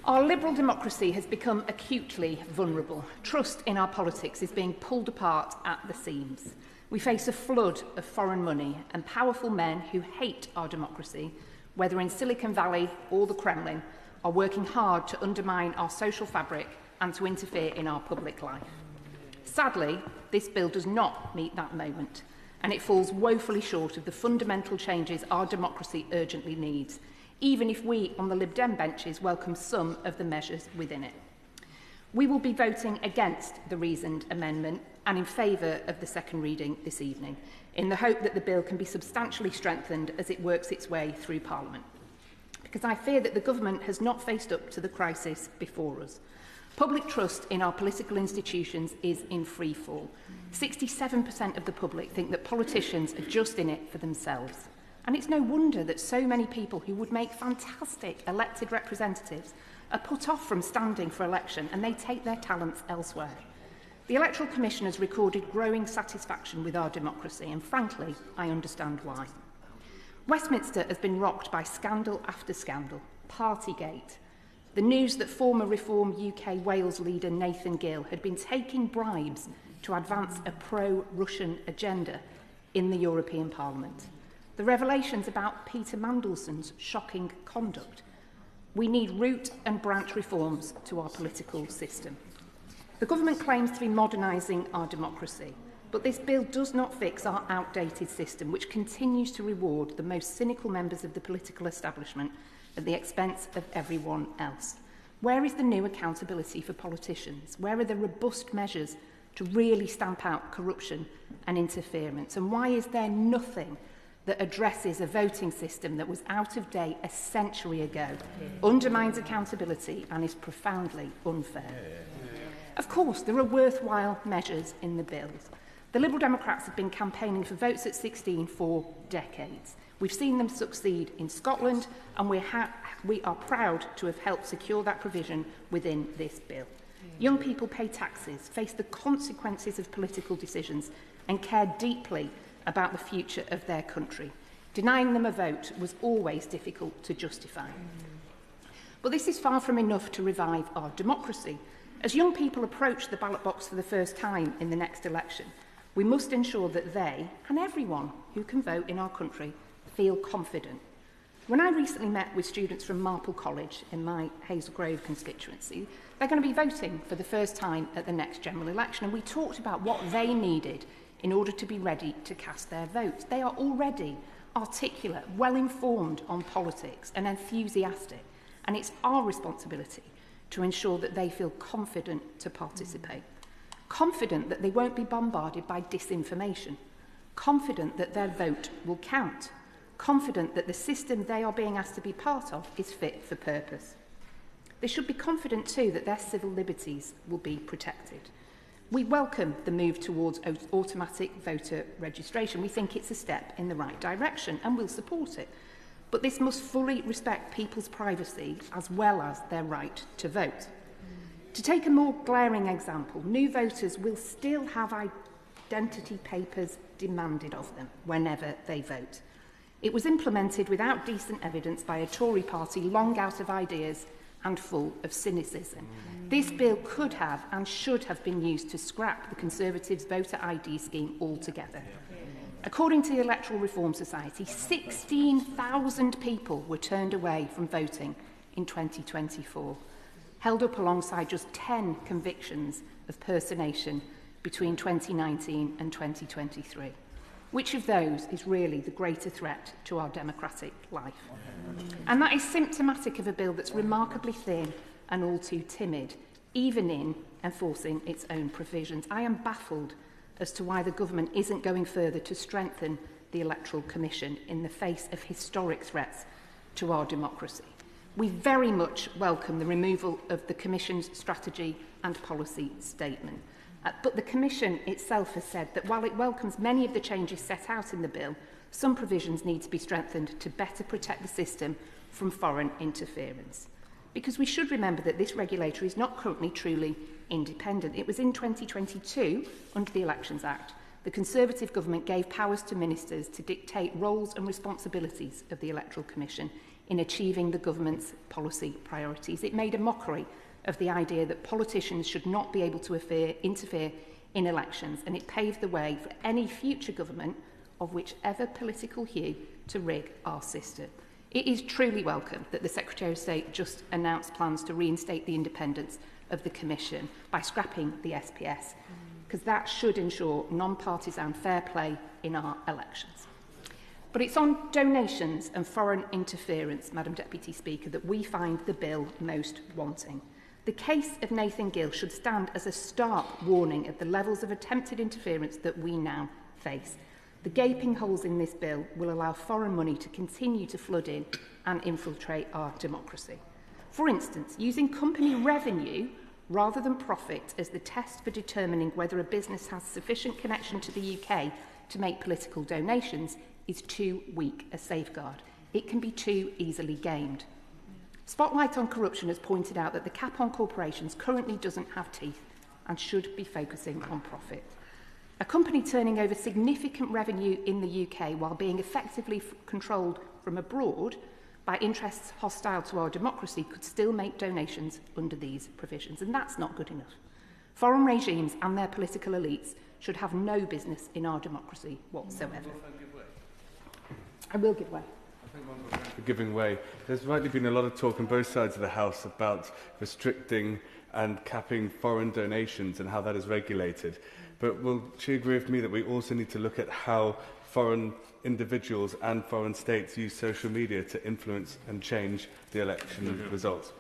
Our liberal democracy has become acutely vulnerable. Trust in our politics is being pulled apart at the seams. We face a flood of foreign money and powerful men who hate our democracy, whether in Silicon Valley or the Kremlin, are working hard to undermine our social fabric and to interfere in our public life. Sadly, this bill does not meet that moment, and it falls woefully short of the fundamental changes our democracy urgently needs, even if we on the Lib Dem benches welcome some of the measures within it. We will be voting against the reasoned amendment and in favour of the second reading this evening, in the hope that the bill can be substantially strengthened as it works its way through Parliament. Because I fear that the government has not faced up to the crisis before us. Public trust in our political institutions is in free fall. 67% of the public think that politicians are just in it for themselves. And it's no wonder that so many people who would make fantastic elected representatives are put off from standing for election and they take their talents elsewhere. The Electoral Commission has recorded growing satisfaction with our democracy, and frankly, I understand why. Westminster has been rocked by scandal after scandal. Partygate. The news that former Reform UK Wales leader Nathan Gill had been taking bribes to advance a pro-Russian agenda in the European Parliament. The revelations about Peter Mandelson's shocking conduct. We need root and branch reforms to our political system. The government claims to be modernising our democracy, but this bill does not fix our outdated system, which continues to reward the most cynical members of the political establishment at the expense of everyone else. Where is the new accountability for politicians? Where are the robust measures to really stamp out corruption and interference? And why is there nothing that addresses a voting system that was out of date a century ago, undermines accountability and is profoundly unfair? Of course, there are worthwhile measures in the bills. The Liberal Democrats have been campaigning for votes at 16 for decades. We've seen them succeed in Scotland, and we are proud to have helped secure that provision within this bill. Young people pay taxes, face the consequences of political decisions, and care deeply about the future of their country. Denying them a vote was always difficult to justify. But this is far from enough to revive our democracy. As young people approach the ballot box for the first time in the next election, we must ensure that they, and everyone who can vote in our country, feel confident. When I recently met with students from Marple College in my Hazel Grove constituency, they're going to be voting for the first time at the next general election, and we talked about what they needed in order to be ready to cast their votes. They are already articulate, well-informed on politics and enthusiastic, and it's our responsibility to ensure that they feel confident to participate, confident that they won't be bombarded by disinformation, confident that their vote will count, confident that the system they are being asked to be part of is fit for purpose. They should be confident too that their civil liberties will be protected. We welcome the move towards automatic voter registration. We think it's a step in the right direction and we'll support it. But this must fully respect people's privacy as well as their right to vote. To take a more glaring example, new voters will still have identity papers demanded of them whenever they vote. It was implemented without decent evidence by a Tory party long out of ideas and full of cynicism. This bill could have and should have been used to scrap the Conservatives' voter ID scheme altogether. According to the Electoral Reform Society, 16,000 people were turned away from voting in 2024, held up alongside just 10 convictions of personation between 2019 and 2023. Which of those is really the greater threat to our democratic life? And that is symptomatic of a bill that's remarkably thin and all too timid, even in enforcing its own provisions. I am baffled as to why the government isn't going further to strengthen the Electoral Commission in the face of historic threats to our democracy. We very much welcome the removal of the Commission's strategy and policy statement. But the Commission itself has said that while it welcomes many of the changes set out in the bill, some provisions need to be strengthened to better protect the system from foreign interference. Because we should remember that this regulator is not currently truly independent. It was in 2022, under the Elections Act, the Conservative government gave powers to ministers to dictate roles and responsibilities of the Electoral Commission, in achieving the government's policy priorities. It made a mockery of the idea that politicians should not be able to interfere in elections, and it paved the way for any future government of whichever political hue to rig our system. It is truly welcome that the Secretary of State just announced plans to reinstate the independence of the Commission by scrapping the SPS, because that should ensure non-partisan fair play in our elections. But it's on donations and foreign interference, Madam Deputy Speaker, that we find the bill most wanting. The case of Nathan Gill should stand as a stark warning of the levels of attempted interference that we now face. The gaping holes in this bill will allow foreign money to continue to flood in and infiltrate our democracy. For instance, using company revenue rather than profit as the test for determining whether a business has sufficient connection to the UK to make political donations is too weak a safeguard. It can be too easily gamed. Spotlight on Corruption has pointed out that the cap on corporations currently doesn't have teeth and should be focusing on profit. A company turning over significant revenue in the UK while being effectively controlled from abroad by interests hostile to our democracy could still make donations under these provisions, and that's not good enough. Foreign regimes and their political elites should have no business in our democracy whatsoever. I will give way. I think one more for giving way. There's rightly been a lot of talk on both sides of the House about restricting and capping foreign donations and how that is regulated. But will she agree with me that we also need to look at how foreign individuals and foreign states use social media to influence and change the election results?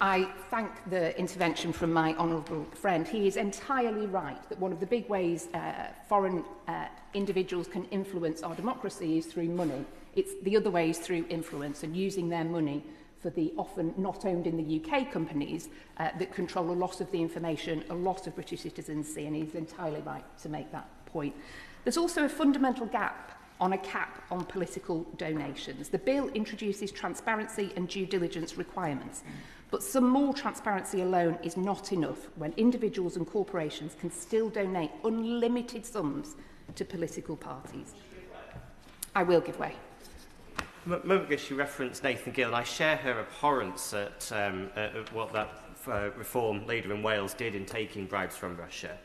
I thank the intervention from my honourable friend. He is entirely right that one of the big ways foreign individuals can influence our democracy is through money. It's the other way is through influence and using their money for the often not owned in the UK companies that control a lot of the information a lot of British citizens see, and he's entirely right to make that point. There's also a fundamental gap on a cap on political donations. The bill introduces transparency and due diligence requirements, but some more transparency alone is not enough when individuals and corporations can still donate unlimited sums to political parties. I will give way. A moment ago, she referenced Nathan Gill, and I share her abhorrence at what that Reform leader in Wales did in taking bribes from Russia.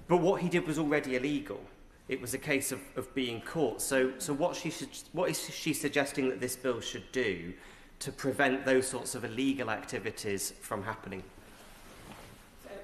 But what he did was already illegal. It was a case of being caught. So what is she suggesting that this bill should do to prevent those sorts of illegal activities from happening?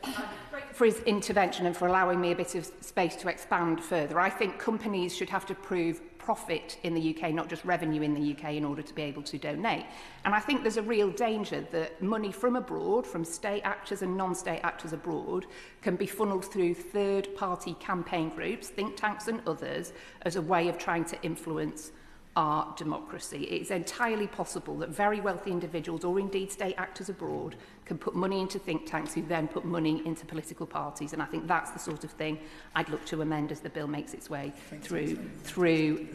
I'm grateful for his intervention and for allowing me a bit of space to expand further. I think companies should have to prove profit in the UK, not just revenue in the UK, in order to be able to donate. And I think there's a real danger that money from abroad, from state actors and non-state actors abroad, can be funneled through third-party campaign groups, think tanks and others, as a way of trying to influence our democracy. It's entirely possible that very wealthy individuals, or indeed state actors abroad, can put money into think tanks who then put money into political parties, and I think that's the sort of thing I'd look to amend as the bill makes its way through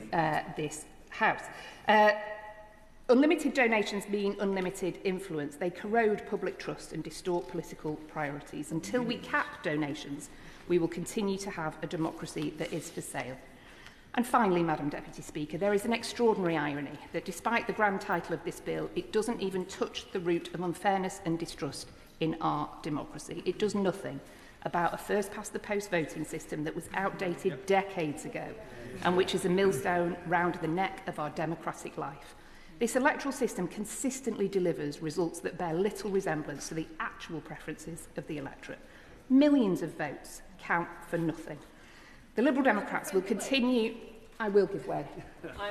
this House. Unlimited donations mean unlimited influence. They corrode public trust and distort political priorities. Until we cap donations, we will continue to have a democracy that is for sale. And finally, Madam Deputy Speaker, there is an extraordinary irony that despite the grand title of this bill, it doesn't even touch the root of unfairness and distrust in our democracy. It does nothing about a first-past-the-post voting system that was outdated decades ago and which is a millstone round the neck of our democratic life. This electoral system consistently delivers results that bear little resemblance to the actual preferences of the electorate. Millions of votes count for nothing. The Liberal Democrats will continue... I will give way.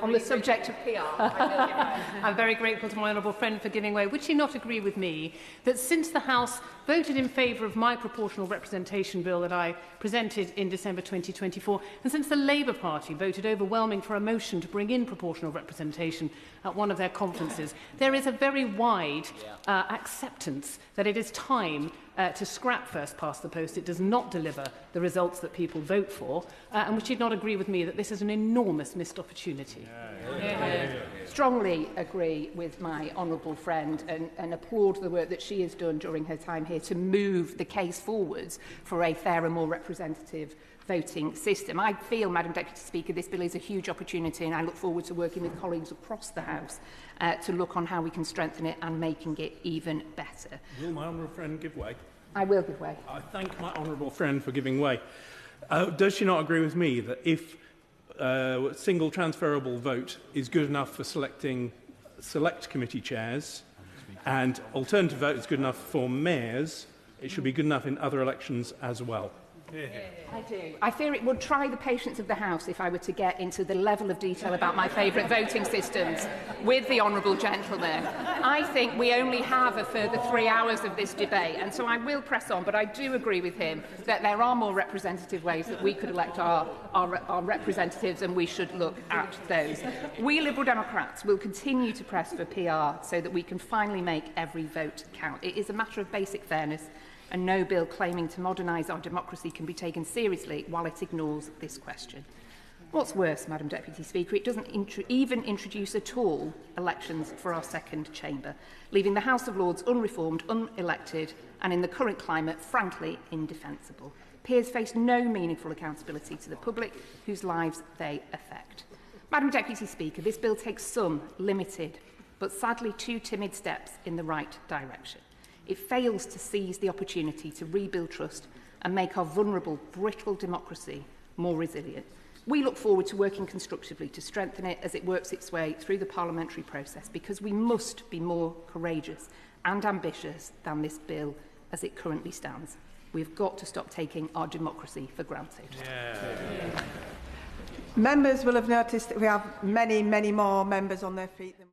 On the subject of PR, I'm very grateful to my honourable friend for giving way. Would she not agree with me that since the House voted in favour of my proportional representation bill that I presented in December 2024, and since the Labour Party voted overwhelming for a motion to bring in proportional representation at one of their conferences, there is a very wide acceptance that it is time to scrap first past the post. It does not deliver the results that people vote for, and would she not agree with me that this is an enormous missed opportunity? strongly agree with my honourable friend and applaud the work that she has done during her time here to move the case forwards for a fairer, more representative voting system. I feel, Madam Deputy Speaker, this bill is a huge opportunity, and I look forward to working with colleagues across the House to look on how we can strengthen it and making it even better. Will my honourable friend give way? I will give way. I thank my honourable friend for giving way. Does she not agree with me that if single transferable vote is good enough for selecting select committee chairs and alternative vote is good enough for mayors, it should be good enough in other elections as well? I do. I fear it would try the patience of the House if I were to get into the level of detail about my favourite voting systems with the honourable gentleman. I think we only have a further 3 hours of this debate, and so I will press on, but I do agree with him that there are more representative ways that we could elect our representatives, and we should look at those. We Liberal Democrats will continue to press for PR so that we can finally make every vote count. It is a matter of basic fairness, and no bill claiming to modernise our democracy can be taken seriously while it ignores this question. What's worse, Madam Deputy Speaker, it doesn't even introduce at all elections for our second chamber, leaving the House of Lords unreformed, unelected, and in the current climate, frankly, indefensible. Peers face no meaningful accountability to the public whose lives they affect. Madam Deputy Speaker, this bill takes some limited, but sadly too timid steps in the right direction. It fails to seize the opportunity to rebuild trust and make our vulnerable, brittle democracy more resilient. We look forward to working constructively to strengthen it as it works its way through the parliamentary process, because we must be more courageous and ambitious than this bill as it currently stands. We've got to stop taking our democracy for granted. Members will have noticed that we have many more members on their feet than